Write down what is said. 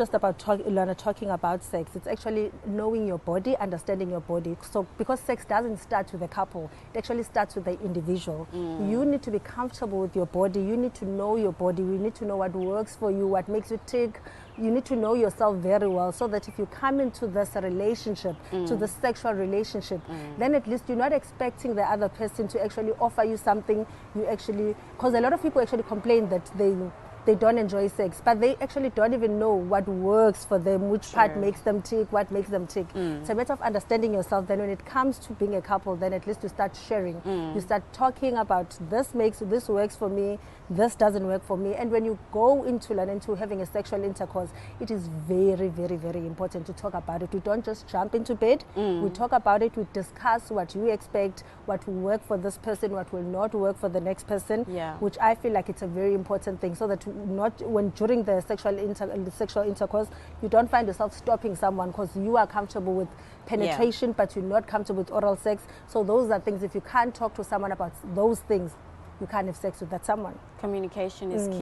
just about talking about sex. It's actually knowing your body, understanding your body. So because sex doesn't start with a couple, it actually starts with the individual. You need to be comfortable with your body. You need to know your body. You need to know what works for you, what makes you tick. You need to know yourself very well, so that if you come into this relationship, to the sexual relationship, then at least you're not expecting the other person to actually offer you something. You actually, because a lot of people actually complain that they don't enjoy sex, but they actually don't even know what works for them, which part makes them tick, what makes them tick. It's a matter of understanding yourself. Then when it comes to being a couple, then at least you start sharing. You start talking about this works for me, this doesn't work for me. And when you go into having a sexual intercourse, it is very, very, very important to talk about it. We don't just jump into bed. We talk about it. We discuss what you expect, what will work for this person, what will not work for the next person, which I feel like it's a very important thing, so that not when during the sexual intercourse, you don't find yourself stopping someone because you are comfortable with penetration, but you're not comfortable with oral sex. So those are things, if you can't talk to someone about those things, you can't have sex with that someone. Communication is key.